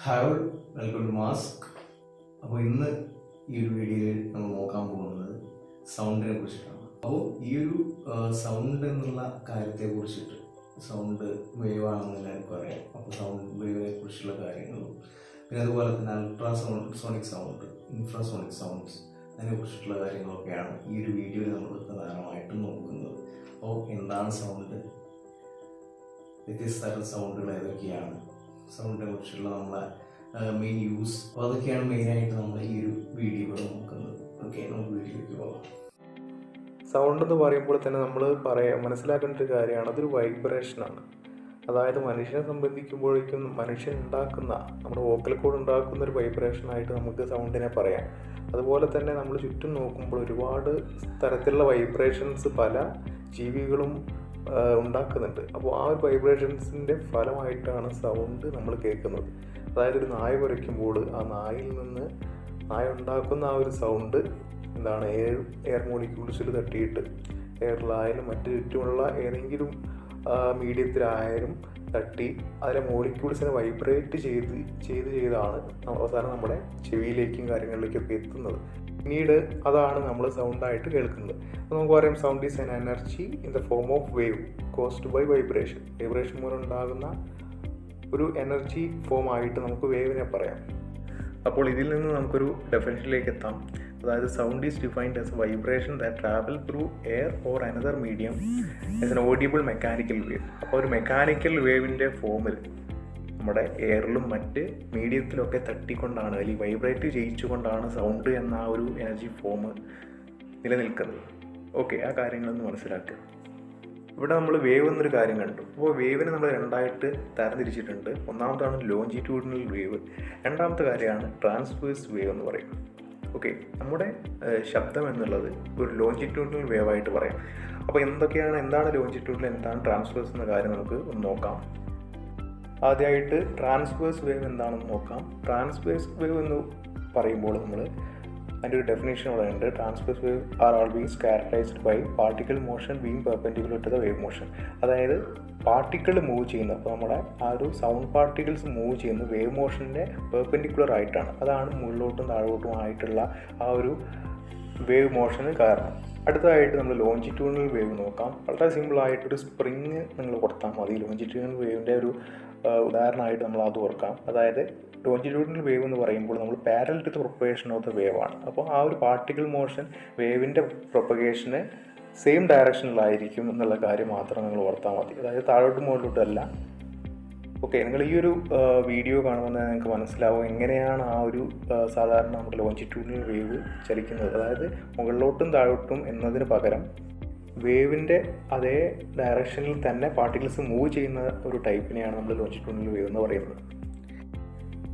Hello, welcome to mask. അപ്പോൾ ഇന്ന് ഈ ഒരു വീഡിയോയിൽ നമ്മൾ നോക്കാൻ പോകുന്നത് സൗണ്ടിനെ കുറിച്ചിട്ടാണ്. അപ്പോൾ ഈ ഒരു സൗണ്ട് എന്നുള്ള കാര്യത്തെ കുറിച്ചിട്ട്, സൗണ്ട് വേവ് ആണെന്ന് എല്ലാവർക്കും അറിയാം. അപ്പോൾ സൗണ്ട് വേവിനെ കുറിച്ചുള്ള കാര്യങ്ങളും പിന്നെ അതുപോലെ തന്നെ അൾട്രാസോണിക് സൗണ്ട്, ഇൻഫ്രാസോണിക് സൗണ്ട്സ്, അതിനെക്കുറിച്ചിട്ടുള്ള കാര്യങ്ങളൊക്കെയാണ് ഈ ഒരു വീഡിയോയിൽ നമ്മൾ പ്രധാനമായിട്ടും നോക്കുന്നത്. അപ്പോൾ എന്താണ് സൗണ്ട്, വ്യത്യസ്ത തരം സൗണ്ടുകൾ ഏതൊക്കെയാണ്, സൗണ്ടിനെ കുറിച്ചുള്ള നമ്മളെ മെയിൻ യൂസ്, അപ്പോൾ അതൊക്കെയാണ് മെയിനായിട്ട് നമ്മൾ ഈ ഒരു വീഡിയോയിൽ നോക്കുന്നത്. ഓക്കെ, നമുക്ക് വീഡിയോയിലേക്ക് പോകാം. സൗണ്ട് എന്ന് പറയുമ്പോൾ തന്നെ നമ്മൾ മനസ്സിലാക്കേണ്ട ഒരു കാര്യമാണ്, അതൊരു വൈബ്രേഷനാണ്. അതായത് മനുഷ്യനെ സംബന്ധിക്കുമ്പോഴേക്കും മനുഷ്യൻ ഉണ്ടാക്കുന്ന, നമ്മുടെ വോക്കൽ കോഡ് ഉണ്ടാക്കുന്ന ഒരു വൈബ്രേഷനായിട്ട് നമുക്ക് സൗണ്ടിനെ പറയാം. അതുപോലെ തന്നെ നമ്മൾ ചുറ്റും നോക്കുമ്പോൾ ഒരുപാട് തരത്തിലുള്ള വൈബ്രേഷൻസ് പല ജീവികളും ഉണ്ടാക്കുന്നുണ്ട്. അപ്പോൾ ആ ഒരു വൈബ്രേഷൻസിൻ്റെ ഫലമായിട്ടാണ് സൗണ്ട് നമ്മൾ കേൾക്കുന്നത്. അതായത് ഒരു നായ കുരയ്ക്കുമ്പോൾ ആ നായിൽ നിന്ന് നായ ഉണ്ടാക്കുന്ന ആ ഒരു സൗണ്ട് എന്താണ്, എയർ മോളിക്യൂൾസിൽ തട്ടിയിട്ട്, എയറിലായാലും മറ്റു ചുറ്റുമുള്ള ഏതെങ്കിലും മീഡിയത്തിലായാലും തട്ടി അതിലെ മോളിക്യൂൾസിനെ വൈബ്രേറ്റ് ചെയ്താണ് അവസാനം നമ്മുടെ ചെവിയിലേക്കും കാര്യങ്ങളിലേക്കൊക്കെ എത്തുന്നത്. പിന്നീട് അതാണ് നമ്മൾ സൗണ്ടായിട്ട് കേൾക്കുന്നത്. അപ്പോൾ നമുക്ക് പറയാം, sound is an energy in the form of wave caused by vibration. Vibration മൂലം ഉണ്ടാകുന്ന ഒരു എനർജി ഫോം ആയിട്ട് നമുക്ക് വേവിനെ പറയാം. അപ്പോൾ ഇതിൽ നിന്ന് നമുക്കൊരു ഡെഫിനിഷനിലേക്ക് എത്താം. അതായത് sound is defined as vibration that travel through air or another medium as an audible mechanical wave. അപ്പോൾ ഒരു മെക്കാനിക്കൽ വേവിൻ്റെ ഫോമിൽ നമ്മുടെ എയറിലും മറ്റ് മീഡിയത്തിലൊക്കെ തട്ടിക്കൊണ്ടാണ്, അല്ലെങ്കിൽ വൈബ്രേറ്റ് ചെയ്യിച്ചുകൊണ്ടാണ് സൗണ്ട് എന്ന ആ ഒരു എനർജി ഫോം നിലനിൽക്കുന്നത്. ഓക്കെ, ആ കാര്യങ്ങളൊന്ന് മനസ്സിലാക്കുക. ഇവിടെ നമ്മൾ വേവ് എന്നൊരു കാര്യം കണ്ടു. അപ്പോൾ വേവിനെ നമ്മൾ രണ്ടായിട്ട് തരംതിരിച്ചിട്ടുണ്ട്. ഒന്നാമതാണ് ലോഞ്ചിറ്റ്യൂഡിനൽ വേവ്, രണ്ടാമത്തെ കാര്യമാണ് ട്രാൻസ്വേഴ്സ് വേവ് എന്ന് പറയുന്നത്. ഓക്കെ, നമ്മുടെ ശബ്ദം എന്നുള്ളത് ഒരു ലോഞ്ചിറ്റ്യൂഡിനൽ വേവായിട്ട് പറയാം. അപ്പോൾ എന്താണ് ലോഞ്ചിറ്റ്യൂഡിനൽ, എന്താണ് ട്രാൻസ്വേഴ്സ് എന്ന കാര്യം നമുക്ക് ഒന്ന് നോക്കാം. ആദ്യമായിട്ട് ട്രാൻസ്വേഴ്സ് വേവ് എന്താണെന്ന് നോക്കാം. ട്രാൻസ്വേഴ്സ് വേവ് എന്ന് പറയുമ്പോൾ നമ്മൾ അതിൻ്റെ ഒരു ഡെഫിനേഷൻ ഇവിടെ ഉണ്ട്. Transverse wave are always characterized by particle motion being perpendicular to the wave motion. അതായത് പാർട്ടിക്കിൾ മൂവ് ചെയ്യുന്നത്, അപ്പോൾ നമ്മുടെ ആ ഒരു സൗണ്ട് പാർട്ടിക്കിൾസ് മൂവ് ചെയ്യുന്നത് വേവ് മോഷൻ്റെ പെർപെൻഡിക്കുലർ ആയിട്ടാണ്. അതാണ് മുകളിലോട്ടും താഴോട്ടും ആയിട്ടുള്ള ആ ഒരു വേവ് മോഷന് കാരണം. അടുത്തതായിട്ട് നമ്മൾ ലോഞ്ചിറ്റ്യൂഡിനൽ വേവ് നോക്കാം. വളരെ സിമ്പിളായിട്ടൊരു സ്പ്രിങ് നിങ്ങൾ കൊടുത്താൽ മതി. ലോഞ്ചിറ്റ്യൂഡിനൽ വേവിൻ്റെ ഒരു ഉദാഹരണമായിട്ട് നമ്മൾ അത് ഓർക്കാം. അതായത് ലോഞ്ചിറ്റ്യൂഡിനൽ വേവ് എന്ന് പറയുമ്പോൾ നമ്മൾ parallel to the propagation of the wave ആണ്. അപ്പോൾ ആ ഒരു പാർട്ടിക്കിൾ മോഷൻ വേവിൻ്റെ പ്രൊപ്പഗേഷന് സെയിം ഡയറക്ഷനിലായിരിക്കും എന്നുള്ള കാര്യം മാത്രം നിങ്ങൾ ഓർത്താൽ മതി. അതായത് താഴോട്ടും മുകളിലോട്ടും അല്ല. ഓക്കെ, നിങ്ങൾ ഈ ഒരു വീഡിയോ കാണുമ്പോൾ നിങ്ങൾക്ക് മനസ്സിലാവും എങ്ങനെയാണ് ആ ഒരു സാധാരണ നമ്മുടെ ലോഞ്ചിറ്റ്യൂഡിനൽ വേവ് ചലിക്കുന്നത്. അതായത് മുകളിലോട്ടും താഴോട്ടും എന്നതിന് പകരം വേവിൻ്റെ അതേ ഡയറക്ഷനിൽ തന്നെ പാർട്ടിക്കിൾസ് മൂവ് ചെയ്യുന്ന ഒരു ടൈപ്പിനെയാണ് നമ്മൾ ലോഞ്ചിറ്റ്യൂഡിനൽ വേവ് എന്ന് പറയുന്നത്.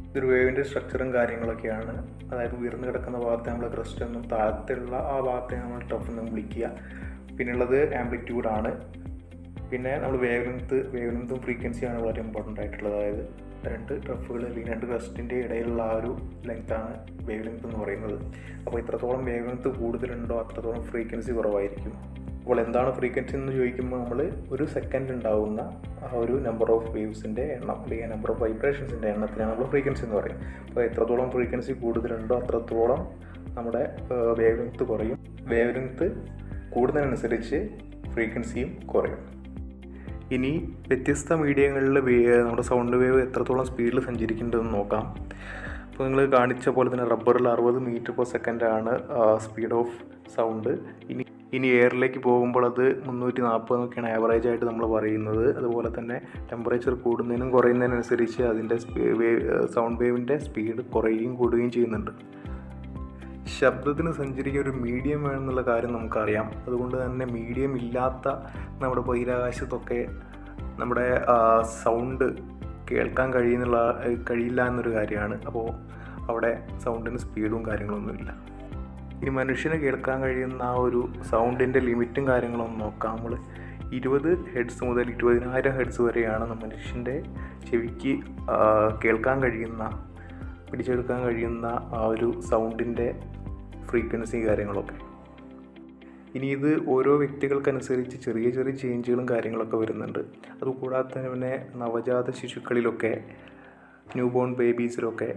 ഇതൊരു വേവിൻ്റെ സ്ട്രക്ചറും കാര്യങ്ങളൊക്കെയാണ്. അതായത് ഉയർന്നു കിടക്കുന്ന ഭാഗത്തെ നമ്മൾ ക്രസ്റ്റ് എന്നും, താഴത്തുള്ള ആ ഭാഗത്തെ നമ്മൾ ടഫ് എന്നും വിളിക്കുക. പിന്നെയുള്ളത് ആംപ്ലിറ്റ്യൂഡാണ്. പിന്നെ നമ്മൾ വേവ് ഫ്രീക്വൻസിയാണ് വളരെ ഇമ്പോർട്ടൻ്റ് ആയിട്ടുള്ളത്. അതായത് രണ്ട് ടഫുകൾ അല്ലെങ്കിൽ രണ്ട് ക്രസ്റ്റിൻ്റെ ഇടയിലുള്ള ആ ഒരു ലെങ്ത്താണ് വേവ് ലെങ്ത് എന്ന് പറയുന്നത്. അപ്പോൾ ഇത്രത്തോളം വേവ് ലെങ്ത് കൂടുതലുണ്ടോ അത്രത്തോളം ഫ്രീക്വൻസി കുറവായിരിക്കും. അപ്പോൾ എന്താണ് ഫ്രീക്വൻസി എന്ന് ചോദിക്കുമ്പോൾ നമ്മൾ ഒരു സെക്കൻഡ് ഉണ്ടാകുന്ന ആ ഒരു നമ്പർ ഓഫ് വേവ്സിൻ്റെ എണ്ണം അല്ലെങ്കിൽ നമ്പർ ഓഫ് വൈബ്രേഷൻസിൻ്റെ എണ്ണത്തിനാണ് നമ്മൾ ഫ്രീക്വൻസി എന്ന് പറയും. അപ്പോൾ എത്രത്തോളം ഫ്രീക്വൻസി കൂടുതലുണ്ടോ അത്രത്തോളം നമ്മുടെ വേവ് ലെങ്ത് കുറയും. വേവ് ലെങ്ത് കൂടുന്നതിനനുസരിച്ച് ഫ്രീക്വൻസിയും കുറയും. ഇനി വ്യത്യസ്ത മീഡിയങ്ങളിൽ നമ്മുടെ സൗണ്ട് വേവ് എത്രത്തോളം സ്പീഡിൽ സഞ്ചരിക്കേണ്ടതെന്ന് നോക്കാം. അപ്പോൾ നിങ്ങൾ കാണിച്ച പോലെ തന്നെ റബ്ബറിൽ 60 മീറ്റർ പെർ സെക്കൻഡാണ് സ്പീഡ് ഓഫ് സൗണ്ട്. ഇനി എയറിലേക്ക് പോകുമ്പോൾ അത് 340 എന്നൊക്കെയാണ് ആവറേജ് ആയിട്ട് നമ്മൾ പറയുന്നത്. അതുപോലെ തന്നെ ടെമ്പറേച്ചർ കൂടുന്നതിനും കുറയുന്നതിനനുസരിച്ച് അതിൻ്റെ സൗണ്ട് വേവിൻ്റെ സ്പീഡ് കുറയുകയും കൂടുകയും ചെയ്യുന്നുണ്ട്. ശബ്ദത്തിന് സഞ്ചരിക്കാൻ ഒരു മീഡിയം വേണമെന്നുള്ള കാര്യം നമുക്കറിയാം. അതുകൊണ്ട് തന്നെ മീഡിയം ഇല്ലാത്ത നമ്മുടെ ബഹിരാകാശത്തൊക്കെ നമ്മുടെ സൗണ്ട് കേൾക്കാൻ കഴിയില്ല എന്നൊരു കാര്യമാണ്. അപ്പോൾ അവിടെ സൗണ്ടിന് സ്പീഡും കാര്യങ്ങളൊന്നുമില്ല. ഇനി മനുഷ്യന് കേൾക്കാൻ കഴിയുന്ന ആ ഒരു സൗണ്ടിൻ്റെ ലിമിറ്റും കാര്യങ്ങളൊന്നും നോക്കാം. നമ്മൾ 20 ഹെഡ്സ് മുതൽ 20,000 ഹെഡ്സ് വരെയാണ് മനുഷ്യൻ്റെ ചെവിക്ക് കേൾക്കാൻ കഴിയുന്ന, പിടിച്ചെടുക്കാൻ കഴിയുന്ന ആ ഒരു സൗണ്ടിൻ്റെ ഫ്രീക്വൻസി കാര്യങ്ങളൊക്കെ. ഇനി ഇത് ഓരോ വ്യക്തികൾക്കനുസരിച്ച് ചെറിയ ചെറിയ ചേഞ്ചുകളും കാര്യങ്ങളൊക്കെ വരുന്നുണ്ട്. അതുകൂടാതെ തന്നെ നവജാത ശിശുക്കളിലൊക്കെ ന്യൂ ബോൺ ബേബീസിലൊക്കെ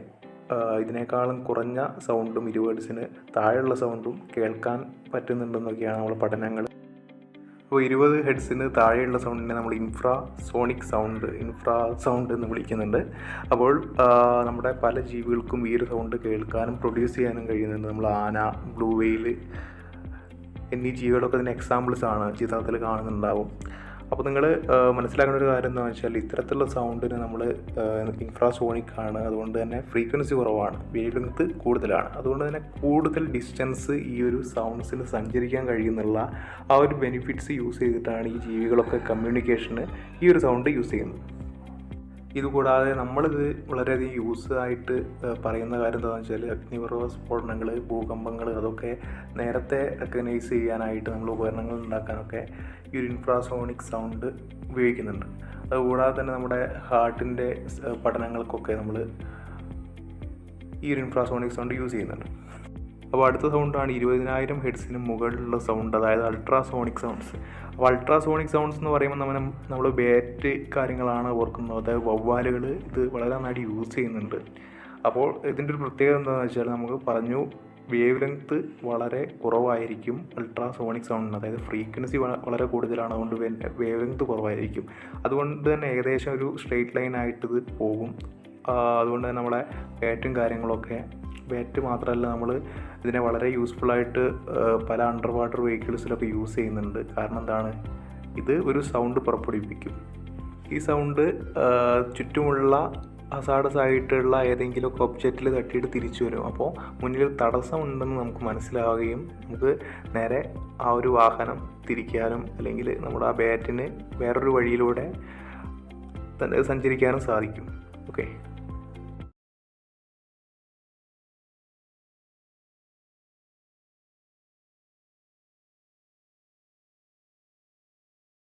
ഇതിനേക്കാളും കുറഞ്ഞ സൗണ്ടും 20 ഹെർട്സിന് താഴെയുള്ള സൗണ്ടും കേൾക്കാൻ പറ്റുന്നുണ്ടെന്നൊക്കെയാണ് നമ്മളെ പഠനങ്ങൾ. അപ്പോൾ 20 ഹെർട്സിന് താഴെയുള്ള സൗണ്ടിനെ നമ്മൾ ഇൻഫ്രാ സൗണ്ട് എന്ന് വിളിക്കുന്നുണ്ട്. അപ്പോൾ നമ്മുടെ പല ജീവികൾക്കും ഈ ഒരു സൗണ്ട് കേൾക്കാനും പ്രൊഡ്യൂസ് ചെയ്യാനും കഴിയുന്നുണ്ട്. നമ്മൾ ആന, ബ്ലൂ വെയിൽ എന്നീ ജീവികളൊക്കെ ഇതിന് എക്സാമ്പിൾസ് ആണ് ചിത്രത്തിൽ കാണുന്നുണ്ടാവും. അപ്പോൾ നിങ്ങൾ മനസ്സിലാക്കേണ്ട ഒരു കാര്യം എന്താണെന്ന് വെച്ചാൽ ഇത്തരത്തിലുള്ള സൗണ്ടിന് നമ്മൾ ഇൻഫ്രാസോണിക് ആണ്, അതുകൊണ്ട് തന്നെ ഫ്രീക്വൻസി കുറവാണ്, വേവ് ലെങ്ത് കൂടുതലാണ്. അതുകൊണ്ട് തന്നെ കൂടുതൽ ഡിസ്റ്റൻസ് ഈ ഒരു സൗണ്ട്സിന് സഞ്ചരിക്കാൻ കഴിയുന്നുള്ള ആ ഒരു ബെനിഫിറ്റ്സ് യൂസ് ചെയ്തിട്ടാണ് ഈ ജീവികളൊക്കെ കമ്മ്യൂണിക്കേഷന് ഈ ഒരു സൗണ്ട് യൂസ് ചെയ്യുന്നത്. ഇതുകൂടാതെ നമ്മളിത് വളരെയധികം യൂസ് ആയിട്ട് പറയുന്ന കാര്യം എന്താണെന്ന് വെച്ചാൽ അഗ്നിപർവ്വത സ്ഫോടനങ്ങൾ, ഭൂകമ്പങ്ങൾ, അതൊക്കെ നേരത്തെ റെക്കഗ്നൈസ് ചെയ്യാനായിട്ട് നമ്മൾ ഉപകരണങ്ങൾ ഉണ്ടാക്കാനൊക്കെ ഈ ഒരു ഇൻഫ്രാസോണിക് സൗണ്ട് ഉപയോഗിക്കുന്നുണ്ട്. അതുകൂടാതെ തന്നെ നമ്മുടെ ഹാർട്ടിൻ്റെ പഠനങ്ങൾക്കൊക്കെ നമ്മൾ ഈ ഒരു ഇൻഫ്രാസോണിക് സൗണ്ട് യൂസ് ചെയ്യുന്നുണ്ട്. അപ്പോൾ അടുത്ത സൗണ്ടാണ് 20,000 ഹെർട്സിന് മുകളിലുള്ള സൗണ്ട്, അതായത് അൾട്രാസോണിക് സൗണ്ട്സ്. അപ്പോൾ അൾട്രാസോണിക് സൗണ്ട്സ് എന്ന് പറയുമ്പോൾ നമ്മൾ ബാറ്റ് കാര്യങ്ങളാണ് ഓർക്കുന്നത്. അതായത് വവ്വാലുകൾ ഇത് വളരെ നന്നായിട്ട് യൂസ് ചെയ്യുന്നുണ്ട്. അപ്പോൾ ഇതിൻ്റെ ഒരു പ്രത്യേകത എന്താണെന്ന് വെച്ചാൽ നമുക്ക് പറഞ്ഞു, വേവ് ലെങ്ത്ത് വളരെ കുറവായിരിക്കും അൾട്രാസോണിക് സൗണ്ടിന്, അതായത് ഫ്രീക്വൻസി വളരെ കൂടുതലാണ്, അതുകൊണ്ട് വേവ് ലെങ്ത്ത് കുറവായിരിക്കും. അതുകൊണ്ട് തന്നെ ഏകദേശം ഒരു സ്ട്രെയിറ്റ് ലൈനായിട്ട് ഇത് പോകും. അതുകൊണ്ട് തന്നെ നമ്മളെ ബാറ്റും കാര്യങ്ങളൊക്കെ, ബാറ്റ് മാത്രമല്ല നമ്മൾ ഇതിനെ വളരെ യൂസ്ഫുള്ളായിട്ട് പല അണ്ടർ വാട്ടർ വെഹിക്കിൾസിലൊക്കെ യൂസ് ചെയ്യുന്നുണ്ട്. കാരണം എന്താണ്, ഇത് ഒരു സൗണ്ട് പുറപ്പെടുവിപ്പിക്കും. ഈ സൗണ്ട് ചുറ്റുമുള്ള ഹസാഡസ് ആയിട്ടുള്ള ഏതെങ്കിലുമൊക്കെ ഒബ്ജക്റ്റിൽ തട്ടിയിട്ട് തിരിച്ചു വരും. അപ്പോൾ മുന്നിൽ തടസ്സമുണ്ടെന്ന് നമുക്ക് മനസ്സിലാവുകയും നമുക്ക് നേരെ ആ ഒരു വാഹനം തിരിക്കാനും അല്ലെങ്കിൽ നമ്മുടെ ആ ബാറ്റിന് വേറൊരു വഴിയിലൂടെ സഞ്ചരിക്കാനും സാധിക്കും. ഓക്കെ.